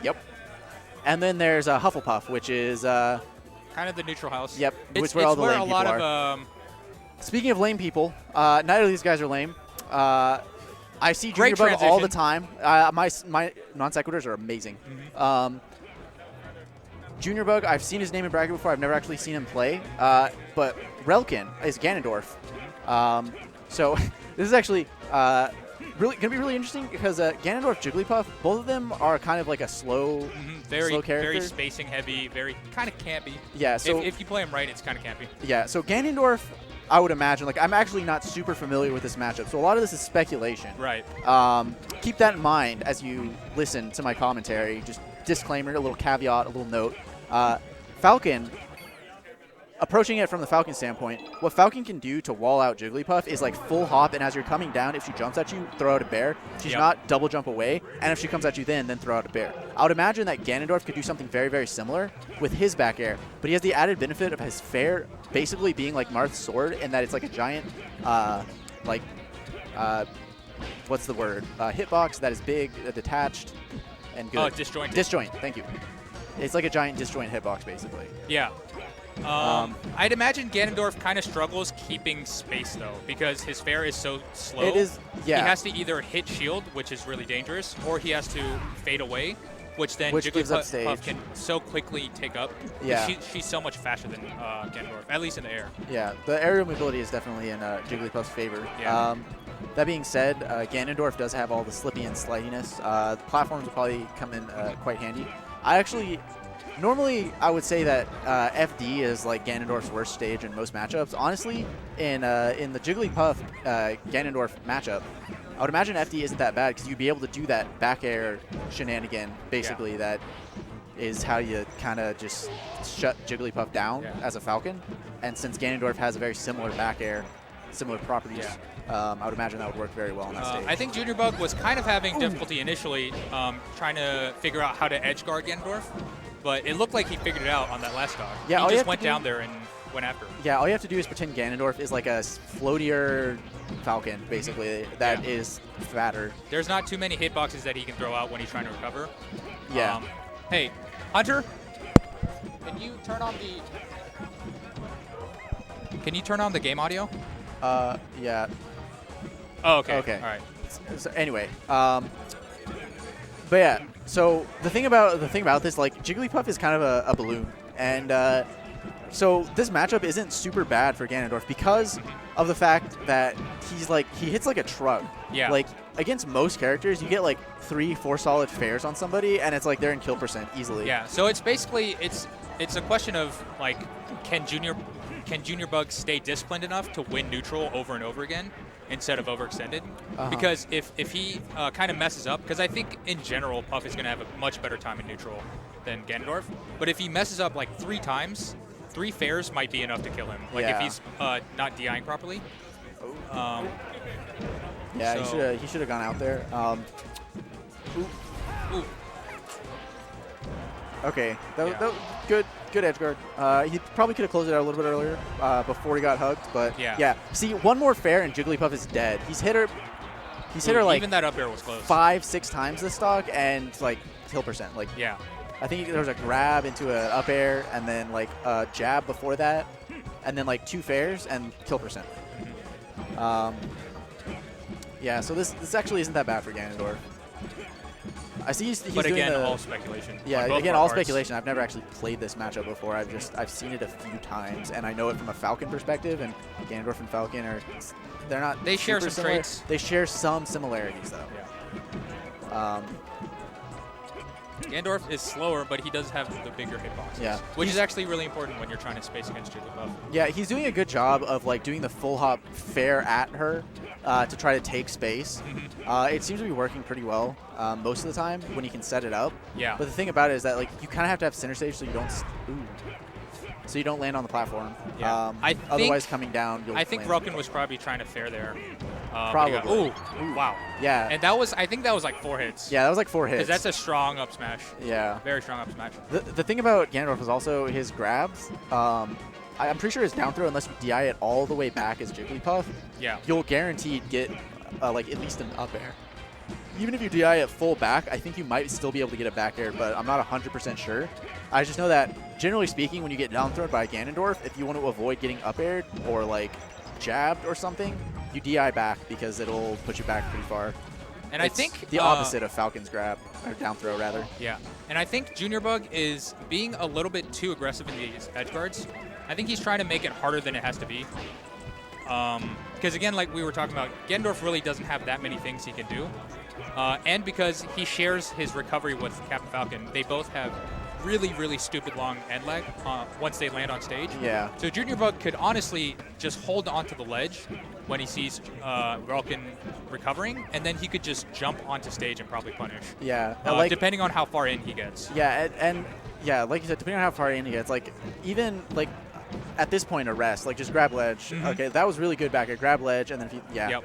Yep. And then there's Hufflepuff, which is kind of the neutral house. Yep. It's where all the where lame a people lot are. of Speaking of lame people, neither of these guys are lame. I see Great JuniorBug all the transition. time. My non sequiturs are amazing. JuniorBug, I've seen his name in bracket before. I've never actually seen him play. But Relkin is Ganondorf. So this is actually really going to be really interesting because Ganondorf, Jigglypuff, both of them are kind of like a slow, slow character. Very spacing heavy, very kind of campy. Yeah. So if you play him right, it's kind of campy. Yeah. So Ganondorf, I would imagine, like I'm actually not super familiar with this matchup, so a lot of this is speculation. Right. Keep that in mind as you listen to my commentary. Just disclaimer, a little caveat, a little note. Falcon, approaching it from the Falcon standpoint, what Falcon can do to wall out Jigglypuff is like full hop, and as you're coming down, if she jumps at you, throw out a bear. She's not double jump away, and if she comes at you then throw out a bear. I would imagine that Ganondorf could do something very, very similar with his back air, but he has the added benefit of his fair basically being like Marth's sword, in that it's like a giant, what's the word? Hitbox that is big, detached, and good. Disjointed. Disjoint, thank you. It's like a giant disjoint hitbox, basically. Yeah. I'd imagine Ganondorf kind of struggles keeping space, though, because his fair is so slow. It is, yeah. He has to either hit shield, which is really dangerous, or he has to fade away, which gives up stage. Jigglypuff can so quickly take up. Yeah. She's so much faster than Ganondorf, at least in the air. Yeah, the aerial mobility is definitely in Jigglypuff's favor. Yeah. That being said, Ganondorf does have all the slippy and slidiness. The platforms will probably come in quite handy. Normally, I would say that FD is like Ganondorf's worst stage in most matchups. Honestly, in the Jigglypuff Ganondorf matchup, I would imagine FD isn't that bad because you'd be able to do that back air shenanigan, basically. Yeah. That is how you kind of just shut Jigglypuff down as a Falcon. And since Ganondorf has a very similar back air, similar properties, I would imagine that would work very well on that stage. I think JuniorBug was kind of having difficulty initially trying to figure out how to edge guard Ganondorf. But it looked like he figured it out on that last dog. Yeah, he just went down there and went after him. Yeah, all you have to do is pretend Ganondorf is like a floatier Falcon, basically, that is fatter. There's not too many hitboxes that he can throw out when he's trying to recover. Yeah. Hey, Hunter, can you turn on the game audio? Yeah. Oh, okay. Okay. All right. So anyway, but yeah. So the thing about this, like Jigglypuff is kind of a balloon, and so this matchup isn't super bad for Ganondorf because of the fact that he hits like a truck. Yeah. Like against most characters, you get like 3-4 solid fairs on somebody, and it's like they're in kill percent easily. Yeah. So it's basically it's a question of like can JuniorBug stay disciplined enough to win neutral over and over again instead of overextended? Because if he kind of messes up, because I think in general Puff is going to have a much better time in neutral than Ganondorf, but if he messes up like 3 times, 3 fairs might be enough to kill him. Like if he's not DIing properly. Yeah, so he should have gone out there. Ooh. Okay, that was good edge guard. He probably could have closed it out a little bit earlier before he got hugged, but yeah. See, one more fair and Jigglypuff is dead. He's hit her like even that up air was close. 5-6 times this stock and like kill percent. Like I think there was a grab into an up air and then like a jab before that, and then like 2 fairs and kill percent. Yeah, so this actually isn't that bad for Ganondorf. I see he's but doing again, all speculation. Yeah, again, all speculation. I've never actually played this matchup before. I've seen it a few times, and I know it from a Falcon perspective. And Ganondorf and Falcon they're not. They share some similar. traits. They share some similarities, though. Yeah. Ganondorf is slower, but he does have the bigger hitboxes. Yeah. Which is actually really important when you're trying to space against Jigglypuff. Yeah, he's doing a good job of like doing the full hop fair at her to try to take space. It seems to be working pretty well most of the time when he can set it up. Yeah. But the thing about it is that like you kind of have to have center stage so you don't land on the platform. Yeah. Otherwise, coming down, you'll I think land. Relkin was probably trying to fair there. Probably. Ooh, wow. Yeah. And I think that was like 4 hits. Yeah, that was like 4 hits. Because that's a strong up smash. Yeah. Very strong up smash. The thing about Ganondorf is also his grabs. I'm pretty sure his down throw, unless you DI it all the way back as Jigglypuff, you'll guaranteed get like at least an up air. even if you DI it full back, I think you might still be able to get a back air, but I'm not 100% sure. I just know that, generally speaking, when you get down thrown by Ganondorf, if you want to avoid getting up aired or like jabbed or something, you DI back because it'll put you back pretty far. And It's I think the opposite of Falcon's grab, or down throw rather. Yeah, and I think JuniorBug is being a little bit too aggressive in these edge guards. I think he's trying to make it harder than it has to be. Because again, like we were talking about, Ganondorf really doesn't have that many things he can do. And because he shares his recovery with Captain Falcon, they both have really, really stupid long end lag once they land on stage. Yeah. So JuniorBug could honestly just hold onto the ledge when he sees Relkin recovering, and then he could just jump onto stage and probably punish. Yeah. Depending on how far in he gets. Yeah, and yeah, like you said, depending on how far in he gets, like even like at this point, a rest, like just grab ledge. Mm-hmm. Okay, that was really good back at grab ledge, and then if you, yeah. Yep.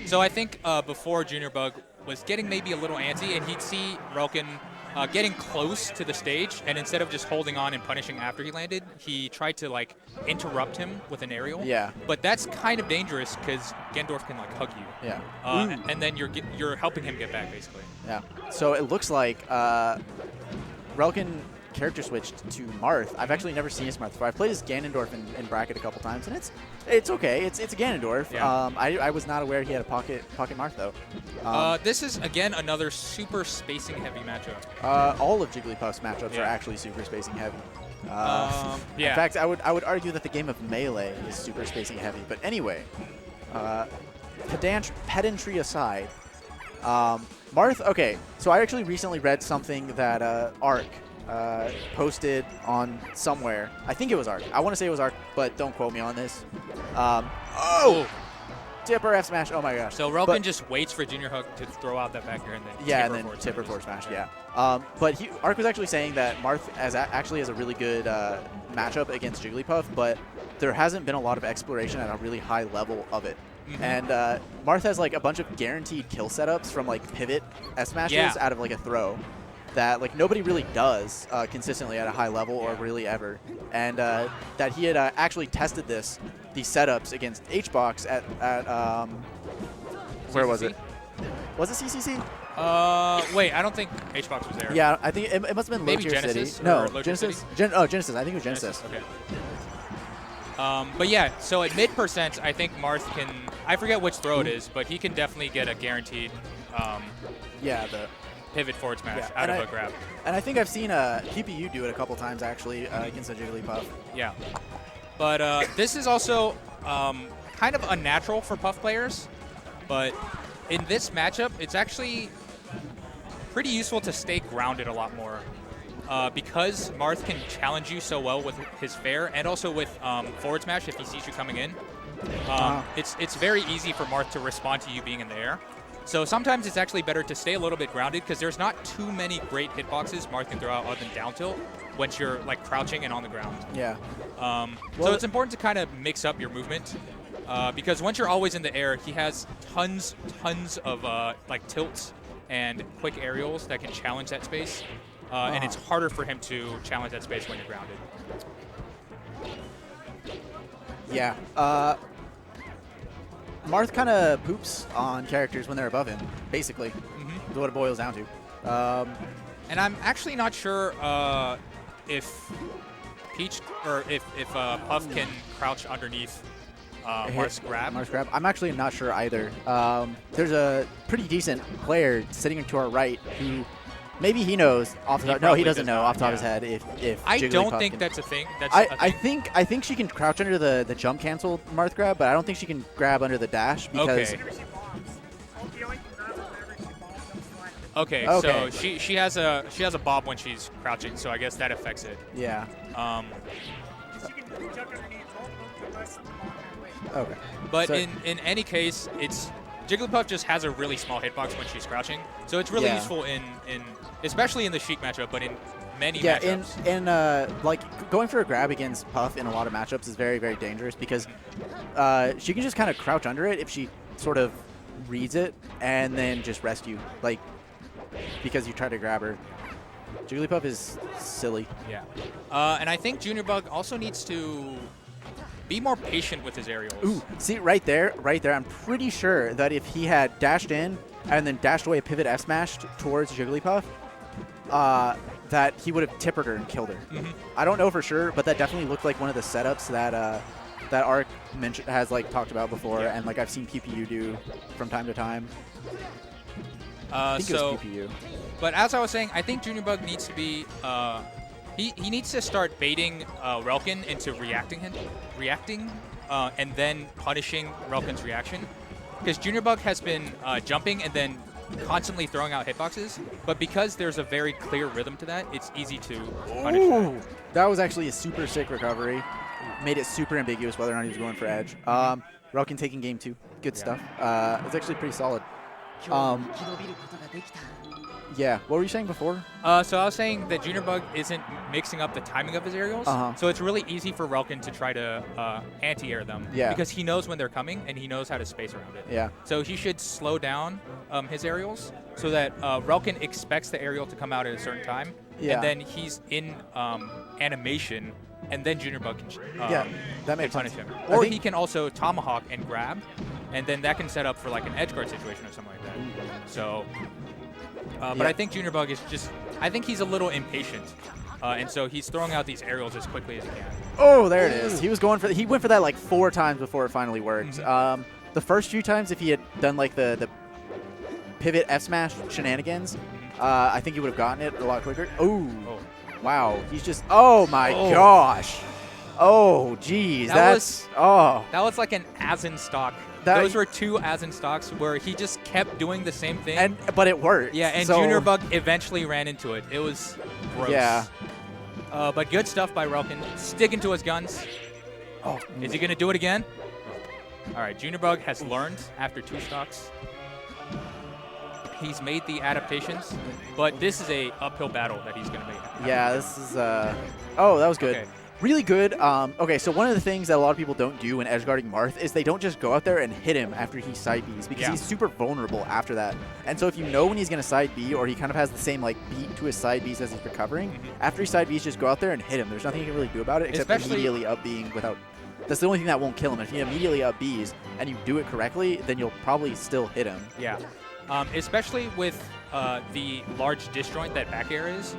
So I think before JuniorBug was getting maybe a little antsy, and he'd see Relkin getting close to the stage, and instead of just holding on and punishing after he landed, he tried to like interrupt him with an aerial. Yeah. But that's kind of dangerous because Ganondorf can like hug you. Yeah. And then you're helping him get back basically. Yeah. So it looks like Relkin character switched to Marth. I've actually never seen his Marth before. I've played as Ganondorf in bracket a couple times, and it's okay. It's a Ganondorf. Yeah. I was not aware he had a pocket Marth though. This is again another super spacing heavy matchup. All of Jigglypuff's matchups are Yeah. actually super spacing heavy. Yeah. In fact, I would argue that the game of Melee is super spacing heavy. But anyway, pedantry aside, Marth. Okay, so I actually recently read something that Arc posted on somewhere. I think it was Arc. I want to say it was Arc, but don't quote me on this. Tipper F smash. Oh my gosh. So Relkin just waits for JuniorBug to throw out that back air and then tipper forward smash. Yeah. But Arc was actually saying that Marth actually has a really good matchup against Jigglypuff, but there hasn't been a lot of exploration at a really high level of it. Mm-hmm. And Marth has like a bunch of guaranteed kill setups from like pivot S smashes out of like a throw that like nobody really does consistently at a high level or really ever. And that he had actually tested these setups against HBox at where was it? Was it CCC? Wait, I don't think HBox was there. Yeah, I think it must have been Maybe Low Tier Genesis City. No, or Genesis. Genesis. I think it was Genesis. Okay. But yeah, so at mid percent, I think Marth can. I forget which throw it is, but he can definitely get a guaranteed. The pivot forward smash out of a grab. And I think I've seen PPU do it a couple times actually against a Jigglypuff. Yeah. But this is also kind of unnatural for Puff players. But in this matchup, it's actually pretty useful to stay grounded a lot more. Because Marth can challenge you so well with his fair and also with forward smash if he sees you coming in. It's very easy for Marth to respond to you being in the air. So sometimes it's actually better to stay a little bit grounded because there's not too many great hitboxes Marth can throw out other than down tilt once you're like crouching and on the ground. Yeah. So it's important to kind of mix up your movement because once you're always in the air, he has tons of like tilts and quick aerials that can challenge that space. And it's harder for him to challenge that space when you're grounded. Yeah. Marth kind of poops on characters when they're above him, basically. Mm-hmm. Is what it boils down to. And I'm actually not sure if Peach or if Puff can crouch underneath Marth's grab. Marth's grab. I'm actually not sure either. There's a pretty decent player sitting to our right who maybe he knows off the top. No, he doesn't know off the top of his head if I Jigglypuff don't think can. that's a thing. I think she can crouch under the jump cancel Marth grab, but I don't think she can grab under the dash because. Okay. So she has a bob when she's crouching, so I guess that affects it. Yeah. Okay. But so in any case, Jigglypuff just has a really small hitbox when she's crouching, so it's really useful in especially in the Sheik matchup, but in many matchups. Yeah, like going for a grab against Puff in a lot of matchups is very, very dangerous because she can just kind of crouch under it if she sort of reads it and then just rest you, like because you try to grab her. Jigglypuff is silly. Yeah, and I think JuniorBug also needs to be more patient with his aerials. Ooh, see right there, I'm pretty sure that if he had dashed in and then dashed away a pivot F smash towards Jigglypuff, that he would have tippered her and killed her. I don't know for sure, but that definitely looked like one of the setups that that Arc has like talked about before, and like I've seen PPU do from time to time. I think it was PPU. But as I was saying, I think JuniorBug needs to be he needs to start baiting Relkin into reacting, and then punishing Relkin's reaction. Because JuniorBug has been jumping and then constantly throwing out hitboxes, but because there's a very clear rhythm to that, it's easy to punish that. That was actually a super sick recovery. Made it super ambiguous whether or not he was going for edge. Relkin taking game 2. Good stuff. It's actually pretty solid. Yeah, what were you saying before? So I was saying that JuniorBug isn't mixing up the timing of his aerials, so it's really easy for Relkin to try to anti-air them, because he knows when they're coming and he knows how to space around it. Yeah. So he should slow down his aerials so that Relkin expects the aerial to come out at a certain time, and then he's in animation, and then JuniorBug can punish him. Or he can also tomahawk and grab, and then that can set up for like an edge guard situation or something like that. So. But I think JuniorBug is just, I think he's a little impatient, and so he's throwing out these aerials as quickly as he can. Oh, there it is. He went for that like 4 times before it finally worked. The first few times, if he had done like the pivot F smash shenanigans, I think he would have gotten it a lot quicker. Ooh. Wow. He's just, oh my gosh. Oh, geez. That was like an as-in stock. Those were 2 as-in stocks where he just kept doing the same thing. But it worked. Yeah, and JuniorBug eventually ran into it. It was gross. Yeah. But good stuff by Relkin. Sticking to his guns. Oh. Is he going to do it again? All right, JuniorBug has learned after 2 stocks. He's made the adaptations, but this is a uphill battle that he's going to make. Yeah, this is oh, that was good. Okay. Really good. Okay, so one of the things that a lot of people don't do when edge guarding Marth is they don't just go out there and hit him after he side Bs, because he's super vulnerable after that. And so if you know when he's going to side B, or he kind of has the same like beat to his side Bs as he's recovering, after he side Bs, just go out there and hit him. There's nothing you can really do about it except immediately up Bing without. That's the only thing that won't kill him. If you immediately up Bs and you do it correctly, then you'll probably still hit him. Yeah. Especially with the large disjoint that back air is.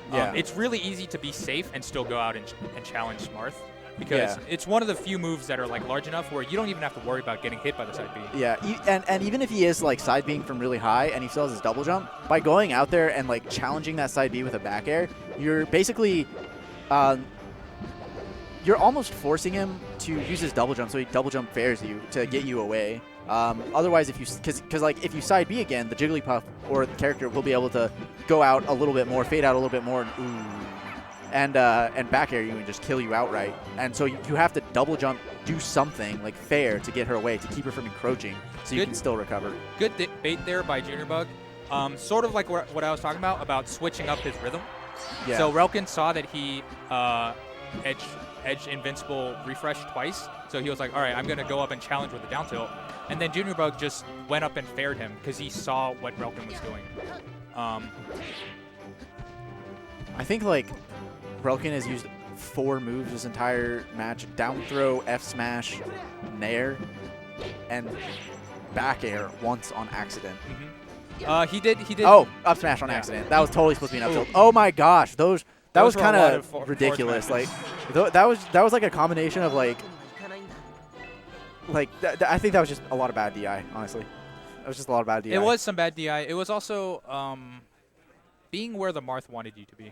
It's really easy to be safe and still go out and challenge Marth, because it's one of the few moves that are like large enough where you don't even have to worry about getting hit by the side B. Yeah, and even if he is like side being from really high and he still has his double jump, by going out there and like challenging that side B with a back air, you're basically you're almost forcing him to use his double jump, so he double jump fairs you to get you away. Otherwise, if you, because like if you side B again, the Jigglypuff or the character will be able to go out a little bit more, fade out a little bit more, and back air you and just kill you outright. And so you have to double jump, do something like fair to get her away, to keep her from encroaching, so you can still recover. Good bait there by JuniorBug. Sort of like what I was talking about switching up his rhythm. Yeah. So Relkin saw that he edge invincible refresh twice, so he was like, all right, I'm going to go up and challenge with the down tilt. And then JuniorBug just went up and faired him because he saw what Relkin was doing. I think like Relkin has used 4 moves this entire match: down throw, F smash, nair, and back air once on accident. He did. Oh, up smash on accident. That was totally supposed to be an up tilt. Oh my gosh, that was kind of ridiculous. Like that was like a combination of like I think that was just a lot of bad DI, honestly. It was just a lot of bad DI. It was some bad DI. It was also being where the Marth wanted you to be.